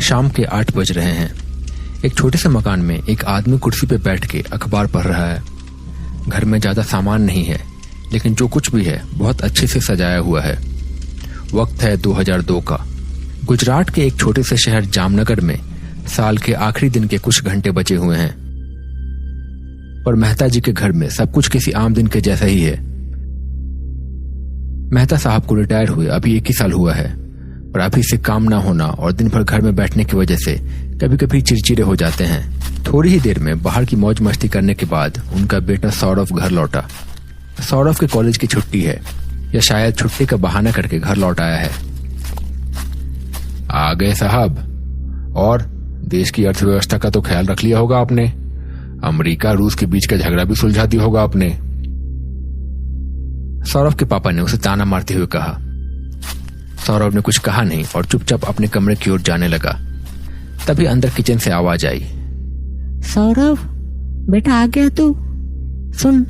शाम के 8 बज रहे हैं। एक छोटे से मकान में एक आदमी कुर्सी पे बैठ के अखबार पढ़ रहा है। घर में ज्यादा सामान नहीं है, लेकिन जो कुछ भी है बहुत अच्छे से सजाया हुआ है। वक्त है 2002 का। गुजरात के एक छोटे से शहर जामनगर में साल के आखिरी दिन के कुछ घंटे बचे हुए हैं, और मेहता जी के घर में सब कुछ किसी आम दिन के जैसा ही है। मेहता साहब को रिटायर हुए अभी 1 ही साल हुआ है, पर अभी से काम ना होना और दिन भर घर में बैठने की वजह से कभी कभी चिड़चिड़े हो जाते हैं। थोड़ी ही देर में बाहर की मौज मस्ती करने के बाद उनका बेटा सौरभ घर लौटा। सौरभ के कॉलेज की छुट्टी है, या शायद छुट्टी का बहाना करके घर लौट आया है। आ गए साहब। और देश की अर्थव्यवस्था का तो ख्याल रख लिया होगा आपने। अमेरिका रूस के बीच का झगड़ा भी सुलझा दिया होगा आपने। सौरभ के पापा ने उसे ताना मारते हुए कहा। सौरभ ने कुछ कहा नहीं और चुपचाप अपने कमरे की ओर जाने लगा। तभी अंदर किचन से आवाज आई। सौरभ बेटा आ गया तू? सुन,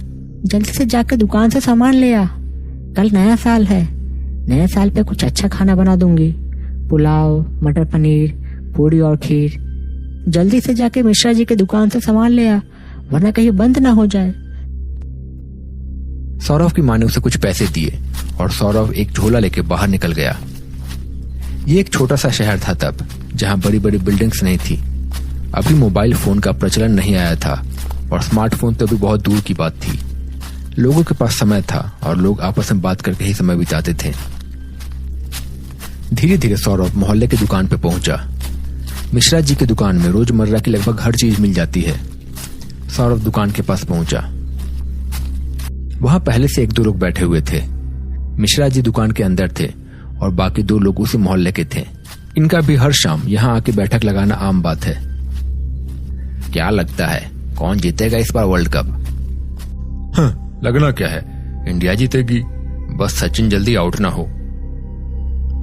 जल्दी से जाकर दुकान से सामान ले आ। कल नया साल है, नए साल पे कुछ अच्छा खाना बना दूंगी। पुलाव, मटर पनीर, पूरी और खीर। जल्दी से जाके मिश्रा जी के दुकान से सामान ले आ, वरना कहीं बंद ना हो जाए। सौरभ की माँ ने उसे कुछ पैसे दिए और सौरभ एक झोला लेके बाहर निकल गया। ये एक छोटा सा शहर था तब, जहाँ बड़ी बड़ी बिल्डिंग्स नहीं थी। अभी मोबाइल फोन का प्रचलन नहीं आया था और स्मार्टफोन तो अभी बहुत दूर की बात थी। लोगों के पास समय था और लोग आपस में बात करके ही समय बिताते थे। धीरे धीरे सौरभ मोहल्ले की दुकान पे पहुंचा। मिश्रा जी की दुकान में रोजमर्रा की लगभग हर चीज मिल जाती है। सौरभ दुकान के पास पहुंचा। वहां पहले से 1-2 लोग बैठे हुए थे। मिश्रा जी दुकान के अंदर थे और बाकी 2 लोग उसी मोहल्ले के थे। इनका भी हर शाम यहाँ आके बैठक लगाना आम बात है। क्या लगता है कौन जीतेगा इस बार वर्ल्ड कप? लगना क्या है, इंडिया जीतेगी, बस सचिन जल्दी आउट ना हो।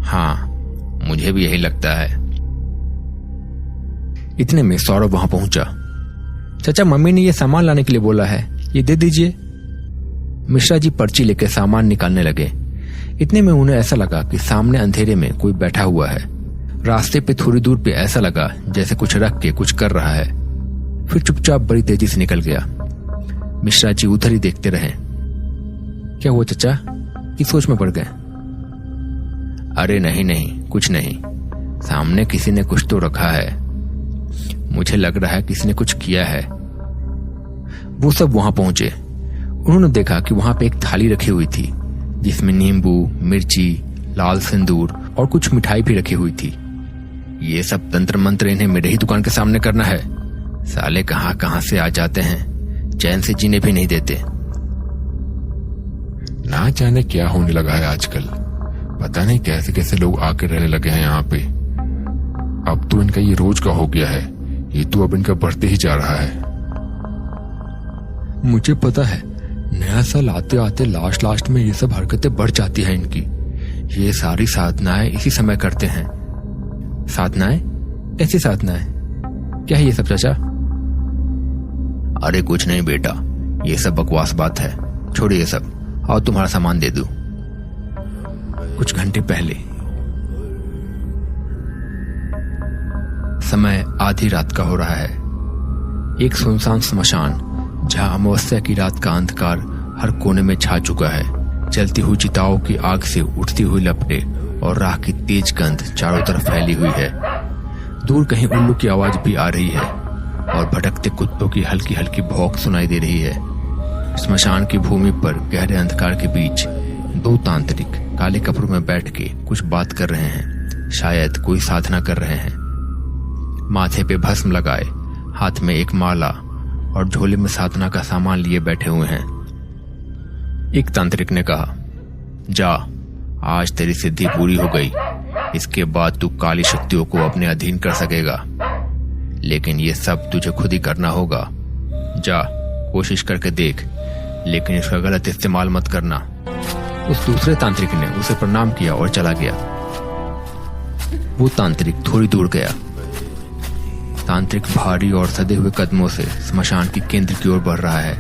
हाँ, मुझे भी यही लगता है। इतने में सौरभ वहां पहुंचा। चाचा, मम्मी ने ये सामान लाने के लिए बोला है, ये दे दीजिए। मिश्रा जी पर्ची लेकर सामान निकालने लगे। इतने में उन्हें ऐसा लगा कि सामने अंधेरे में कोई बैठा हुआ है। रास्ते पे थोड़ी दूर पे ऐसा लगा जैसे कुछ रख के कुछ कर रहा है, फिर चुपचाप बड़ी तेजी से निकल गया। मिश्रा जी उधर ही देखते रहे। क्या हुआ चाचा, किस सोच में पड़ गए? अरे नहीं, कुछ नहीं। सामने किसी ने कुछ तो रखा है। मुझे लग रहा है किसी ने कुछ किया है। वो सब वहां पहुंचे। उन्होंने देखा कि वहां पे एक थाली रखी हुई थी, जिसमें नींबू, मिर्ची, लाल सिंदूर और कुछ मिठाई भी रखी हुई थी। ये सब तंत्र मंत्र इन्हें मेरे ही दुकान के सामने करना है। साले कहां से आ जाते हैं, चैन से जीने भी नहीं देते। ना जाने क्या होने लगा है आजकल। पता नहीं कैसे कैसे लोग आके रहने लगे हैं यहाँ पे। अब तो इनका ये रोज का हो गया है। ये तो अब इनका बढ़ते ही जा रहा है। मुझे पता है, नया साल आते आते लास्ट में ये सब हरकतें बढ़ जाती हैं इनकी। ये सारी साधनाएं इसी समय करते हैं। साधनाएं? कैसी साधनाएं? क्या है ये सब चाचा? अरे कुछ नहीं बेटा, ये सब बकवास बात है, छोड़िए ये सब। और तुम्हारा सामान दे दूं। कुछ घंटे पहले, समय आधी रात का हो रहा है। एक सुनसान स्मशान, जहां अमावस्या की रात का अंधकार हर कोने में छा चुका है। जलती हुई चिताओं की आग से उठती हुई लपटें और राख की तेज गंध चारों तरफ फैली हुई है। दूर कहीं उल्लू की आवाज भी आ रही है और भटकते कुत्तों की हल्की हल्की भौंक सुनाई दे रही है। स्मशान की भूमि पर गहरे अंधकार के बीच 2 तांत्रिक काले कपड़ों में बैठ के कुछ बात कर रहे हैं। शायद कोई साधना कर रहे हैं। माथे पे भस्म लगाए, हाथ में एक माला और झोले में साधना का सामान लिए बैठे हुए हैं। एक तांत्रिक ने कहा, जा, आज तेरी सिद्धि पूरी हो गई। इसके बाद तू काली शक्तियों को अपने अधीन कर सकेगा, लेकिन ये सब तुझे खुद ही करना होगा। जा, कोशिश करके देख, लेकिन इसका गलत इस्तेमाल मत करना। उस दूसरे तांत्रिक ने उसे प्रणाम किया और चला गया। वो तांत्रिक थोड़ी दूर गया। तांत्रिक भारी और सदे हुए कदमों से स्मशान की केंद्र की ओर बढ़ रहा है।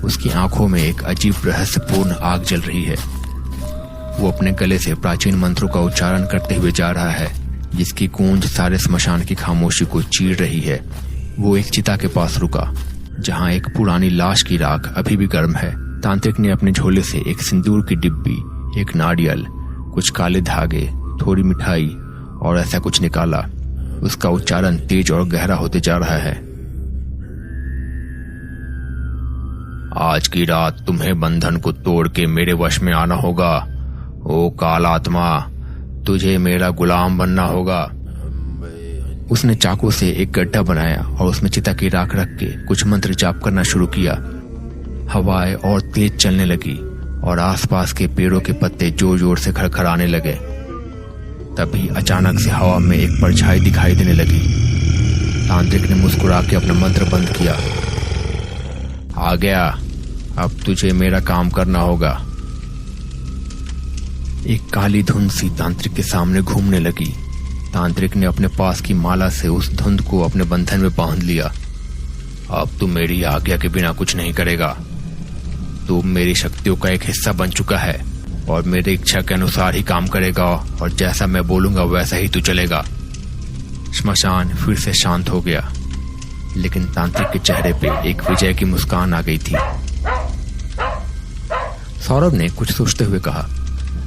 उसकी आंखों में एक अजीब रहस्यपूर्ण आग जल रही है। वो अपने गले से प्राचीन मंत्रों का उच्चारण करते हुए जा रहा है। जिसकी गूंज सारे स्मशान की खामोशी को चीर रही है। वो एक चिता के पास रुका जहां एक पुरानी लाश की राख अभी भी गर्म है। तांत्रिक ने अपने झोले से एक सिंदूर की डिब्बी, एक नारियल, कुछ काले धागे, थोड़ी मिठाई और ऐसा कुछ निकाला। उसका उच्चारण तेज और गहरा होते जा रहा है। आज की रात तुम्हें बंधन को तोड़ के मेरे वश में आना होगा। ओ काल आत्मा, तुझे मेरा गुलाम बनना होगा। उसने चाकू से एक गड्ढा बनाया और उसमें चिता की राख रख के कुछ मंत्र जाप करना शुरू किया। हवाएं और तेज चलने लगी और आसपास के पेड़ों के पत्ते जोर जोर से खड़खड़ाने लगे। तभी अचानक से हवा में एक परछाई दिखाई देने लगी। तांत्रिक ने मुस्कुरा के अपना मंत्र बंद किया। आ गया, अब तुझे मेरा काम करना होगा। एक काली धुंध सी तांत्रिक के सामने घूमने लगी। तांत्रिक ने अपने पास की माला से उस धुंध को अपने बंधन में बांध लिया। अब तू मेरी आज्ञा के बिना कुछ नहीं करेगा। तू मेरी शक्तियों का एक हिस्सा बन चुका है और मेरी इच्छा के अनुसार ही काम करेगा और जैसा मैं बोलूंगा वैसा ही तू चलेगा। श्मशान फिर से शांत हो गया, लेकिन तांत्रिक के चेहरे पे एक विजय की मुस्कान आ गई थी। सौरभ ने कुछ सोचते हुए कहा,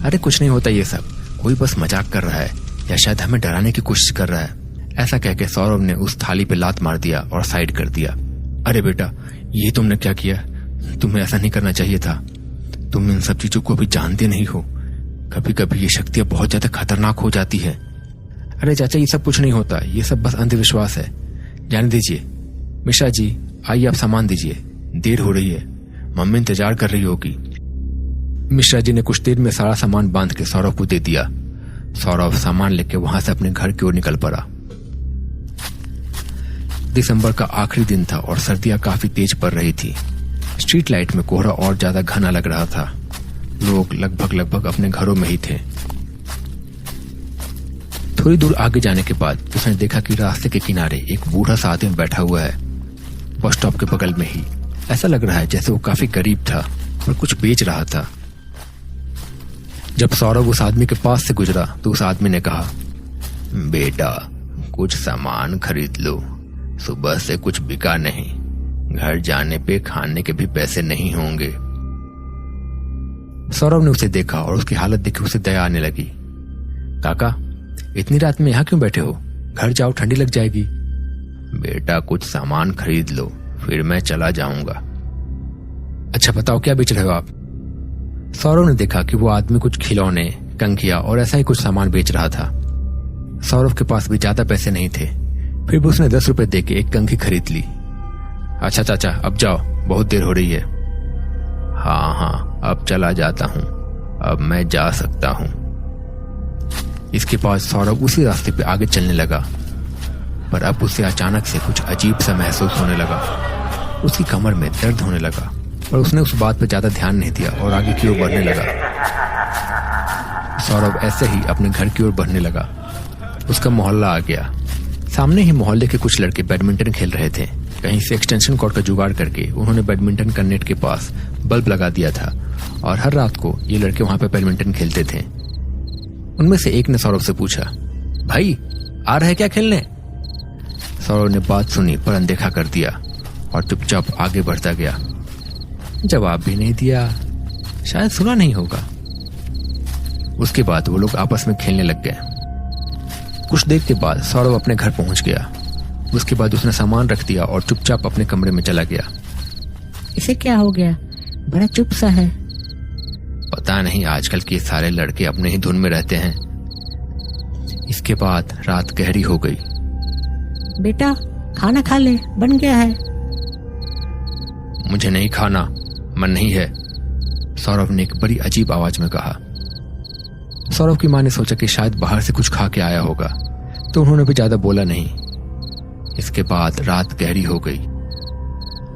अरे कुछ नहीं होता, ये सब कोई बस मजाक कर रहा है या शायद हमें डराने की कोशिश कर रहा है। ऐसा कहकर सौरभ ने उस थाली पे लात मार दिया और साइड कर दिया। अरे बेटा, ये तुमने क्या किया? तुम्हें ऐसा नहीं करना चाहिए था। तुम इन सब चीजों को अभी जानते नहीं हो। कभी कभी ये शक्तियां बहुत ज्यादा खतरनाक हो जाती है। अरे चाचा, ये सब कुछ नहीं होता, ये सब बस अंधविश्वास है। जाने दीजिए। मिश्रा जी, आइए आप सामान दीजिए, देर हो रही है, मम्मी इंतजार कर रही होगी। मिश्रा जी ने कुछ देर में सारा सामान बांध के सौरभ को दे दिया। सौरभ सामान लेके वहां से अपने घर की ओर निकल पड़ा। दिसंबर का आखिरी दिन था और सर्दियां काफी तेज पड़ रही थी। स्ट्रीट लाइट में कोहरा और ज्यादा घना लग रहा था। लोग लगभग अपने घरों में ही थे। थोड़ी दूर आगे जाने के बाद उसने देखा कि रास्ते के किनारे एक बूढ़ा सा आदमी बैठा हुआ है, बस स्टॉप के बगल में ही। ऐसा लग रहा है जैसे वो काफी गरीब था और कुछ बेच रहा था। जब सौरभ उस आदमी के पास से गुजरा तो उस आदमी ने कहा, बेटा कुछ सामान खरीद लो, सुबह से कुछ बिका नहीं, घर जाने पे खाने के भी पैसे नहीं होंगे। सौरभ ने उसे देखा और उसकी हालत देख उसे दया आने लगी। काका, इतनी रात में यहाँ क्यों बैठे हो? घर जाओ, ठंडी लग जाएगी। बेटा कुछ सामान खरीद लो, फिर मैं चला जाऊंगा। अच्छा बताओ, क्या बेच रहे हो आप? सौरभ ने देखा कि वो आदमी कुछ खिलौने, कंघिया और ऐसा ही कुछ सामान बेच रहा था। सौरभ के पास भी ज्यादा पैसे नहीं थे, फिर भी उसने 10 रुपए देके एक कंघी खरीद ली। अच्छा चाचा, अब जाओ, बहुत देर हो रही है। हाँ, अब चला जाता हूँ, अब मैं जा सकता हूँ। इसके बाद सौरभ उसी रास्ते पे आगे चलने लगा, पर अब उसे अचानक से कुछ अजीब सा महसूस होने लगा। उसकी कमर में दर्द होने लगा, पर उसने उस बात पर ज्यादा ध्यान नहीं दिया और आगे की ओर बढ़ने लगा। सौरभ ऐसे ही अपने घर की ओर बढ़ने लगा। उसका मोहल्ला आ गया। सामने ही मोहल्ले के कुछ लड़के बैडमिंटन खेल रहे थे। कहीं से एक्सटेंशन कॉर्ड का जुगाड़ करके उन्होंने बैडमिंटन का नेट के पास बल्ब लगा दिया था और हर रात को ये लड़के वहां पे बैडमिंटन खेलते थे। उनमें से एक ने सौरभ से पूछा, भाई आ रहे क्या खेलने? सौरभ ने बात सुनी पर अनदेखा कर दिया और चुपचाप आगे बढ़ता गया। जवाब भी नहीं दिया, शायद सुना नहीं होगा। उसके बाद वो लोग आपस में खेलने लग गए। कुछ देर के बाद सौरभ अपने घर पहुंच गया। उसके बाद उसने सामान रख दिया और चुपचाप अपने कमरे में चला गया। इसे क्या हो गया? बड़ा चुप सा है। पता नहीं, आजकल के सारे लड़के अपने ही धुन में रहते हैं। इसके बाद रात गहरी हो गई। बेटा खाना खा ले, बन गया है। मुझे नहीं खाना, मन नहीं है, सौरभ ने एक बड़ी अजीब आवाज में कहा। सौरभ की मां ने सोचा कि शायद बाहर से कुछ खा के आया होगा, तो उन्होंने भी ज्यादा बोला नहीं। इसके बाद रात गहरी हो गई।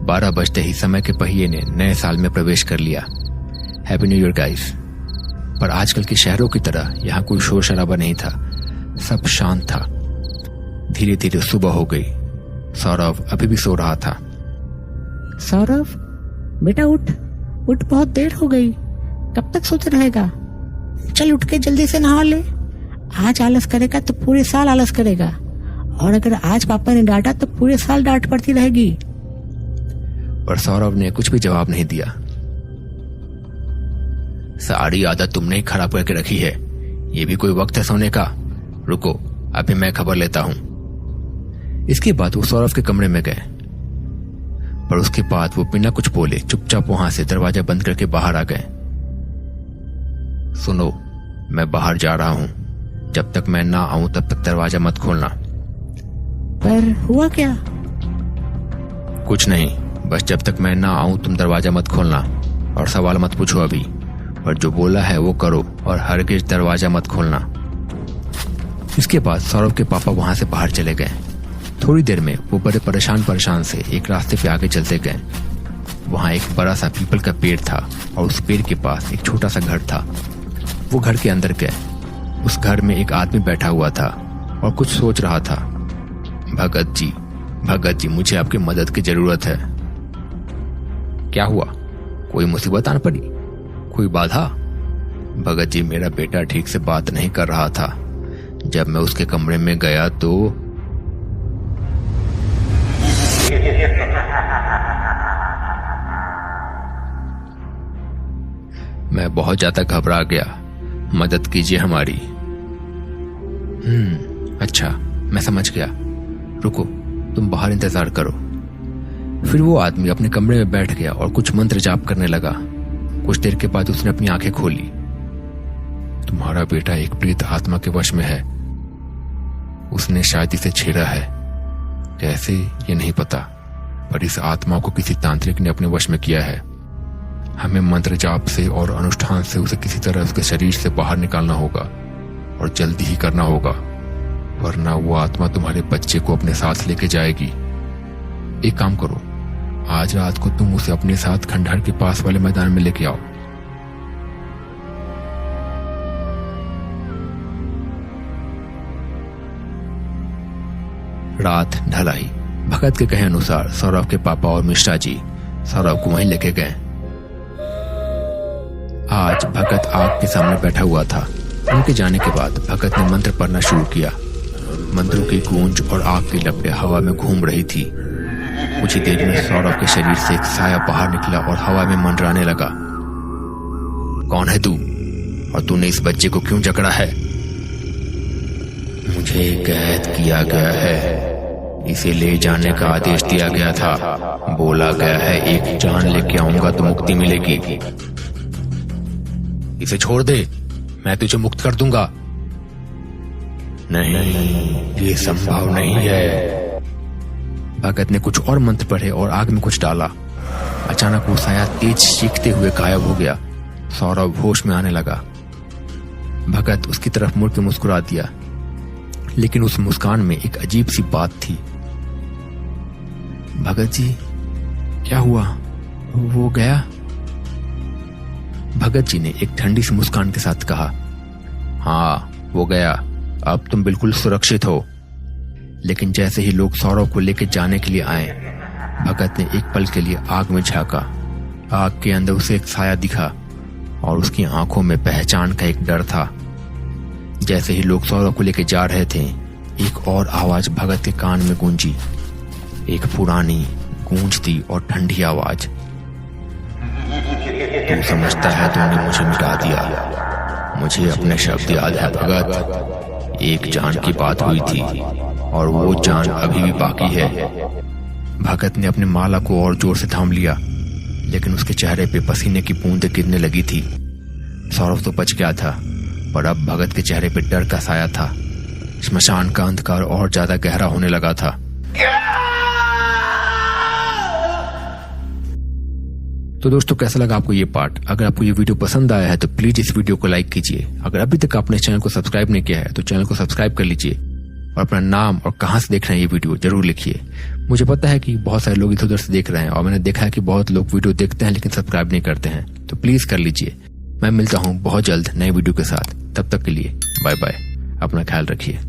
12 बजते ही समय के पहिए ने नए साल में प्रवेश कर लिया। Happy new year guys. पर आजकल के शहरों की तरह यहाँ कोई शोर शराबा नहीं था, सब शांत था। धीरे धीरे सुबह हो गई। सौरभ अभी भी सो रहा था। सौरभ बेटा उठ, बहुत देर हो गई, कब तक सोते रहेगा? चल उठ के जल्दी से नहा ले, आज आलस करेगा तो पूरे साल आलस करेगा, और अगर आज पापा ने डांटा तो पूरे साल डांट पड़ती रहेगी। पर सौरभ ने कुछ भी जवाब नहीं दिया। सारी आदत तुमने ही खराब करके रखी है, ये भी कोई वक्त है सोने का? रुको, अभी मैं खबर लेता हूं। इसके बाद वो सौरभ के कमरे में गए, पर उसके बाद वो बिना कुछ बोले चुपचाप वहां से दरवाजा बंद करके बाहर आ गए। सुनो, मैं बाहर जा रहा हूं, जब तक मैं ना आऊं तब तक दरवाजा मत खोलना। पर हुआ क्या? कुछ नहीं, बस जब तक मैं ना आऊं तुम दरवाजा मत खोलना, और सवाल मत पूछो अभी, पर जो बोला है वो करो, और हरगिज दरवाजा मत खोलना। इसके बाद सौरभ के पापा वहां से बाहर चले गए। थोड़ी देर में वो बड़े परेशान से एक रास्ते पे आगे चलते गए। वहां एक बड़ा सा पीपल का पेड़ था, और उस पेड़ के पास एक छोटा सा घर था। वो घर के अंदर गए। उस घर में एक आदमी बैठा हुआ था और कुछ सोच रहा था। भगत जी, मुझे आपकी मदद की जरूरत है। क्या हुआ? कोई मुसीबत आन पड़ी? कोई बाधा? भगत जी, मेरा बेटा ठीक से बात नहीं कर रहा था। जब मैं उसके कमरे में गया तो मैं बहुत ज्यादा घबरा गया। मदद कीजिए हमारी। अच्छा, मैं समझ गया। रुको, तुम बाहर इंतजार करो। फिर वो आदमी अपने कमरे में बैठ गया और कुछ मंत्र जाप करने लगा। कुछ देर के बाद उसने अपनी आंखें खोली। तुम्हारा बेटा एक प्रेत आत्मा के वश में है। उसने शायद इसे छेड़ा है, कैसे ये नहीं पता, पर इस आत्मा को किसी तांत्रिक ने अपने वश में किया है। हमें मंत्र जाप से और अनुष्ठान से उसे किसी तरह उसके शरीर से बाहर निकालना होगा, और जल्दी ही करना होगा, वरना वो आत्मा तुम्हारे बच्चे को अपने साथ लेके जाएगी। एक काम करो, आज रात को तुम उसे अपने साथ खंडहर के पास वाले मैदान में लेके आओ। रात ढल आई। भगत के कहे अनुसार सौरभ के पापा और मिश्रा जी सौरभ को वहीं लेके गए। आज भगत आग के सामने बैठा हुआ था। उनके जाने के बाद भगत ने मंत्र पढ़ना शुरू किया। मंत्रों की गूंज और आग की लपटें हवा में घूम रही थी। कुछ ही देर में सौरभ के शरीर से एक साया बाहर निकला और हवा में मंडराने लगा। कौन है तू, और तूने इस बच्चे को क्यों जकड़ा है? मुझे कैद किया गया है, इसे ले जाने का आदेश दिया गया था। बोला गया है एक जान लेके आऊंगा तो मुक्ति मिलेगी। इसे छोड़ दे, मैं तुझे मुक्त कर दूंगा। नहीं, ये संभव नहीं है। भगत ने कुछ और मंत्र पढ़े और आग में कुछ डाला। अचानक वो साया तेज चीखते हुए गायब हो गया। सौरभ होश में आने लगा। भगत उसकी तरफ मुड़ के मुस्कुरा दिया, लेकिन उस मुस्कान में एक अजीब सी बात थी। भगत जी, क्या हुआ? वो गया? भगत जी ने एक ठंडी सी मुस्कान के साथ कहा, हाँ, वो गया। अब तुम बिल्कुल सुरक्षित हो। लेकिन जैसे ही लोग सौरभ को लेकर जाने के लिए आए, भगत ने एक पल के लिए आग में झांका। आग के अंदर उसे एक साया दिखा और उसकी आंखों में पहचान का एक डर था। जैसे ही लोग सौरभ को लेकर जा रहे थे, एक और आवाज भगत के कान में गूंजी। एक पुरानी, गूंजती और ठंडी आवाज। तू समझता है तूने मुझे मिटा दिया। मुझे अपने शब्द याद है भगत। एक जान की बात हुई थी और वो जान अभी भी बाकी है। भगत ने अपने माला को और जोर से थाम लिया, लेकिन उसके चेहरे पे पसीने की बूंदें गिरने लगी थी। सौरभ तो बच गया था, पर अब भगत के चेहरे पे डर का साया था। श्मशान का अंधकार और ज्यादा गहरा होने लगा था। तो दोस्तों, कैसा लगा आपको ये पार्ट? अगर आपको ये वीडियो पसंद आया है तो प्लीज इस वीडियो को लाइक कीजिए। अगर अभी तक आपने चैनल को सब्सक्राइब नहीं किया है तो चैनल को सब्सक्राइब कर लीजिए, और अपना नाम और कहां से देख रहे हैं ये वीडियो जरूर लिखिए। मुझे पता है कि बहुत सारे लोग इधर उधर से देख रहे हैं, और मैंने देखा है कि बहुत लोग वीडियो देखते हैं लेकिन सब्सक्राइब नहीं करते हैं, तो प्लीज कर लीजिए। मैं मिलता हूँ बहुत जल्द नए वीडियो के साथ। तब तक के लिए बाय बाय। अपना ख्याल रखिए।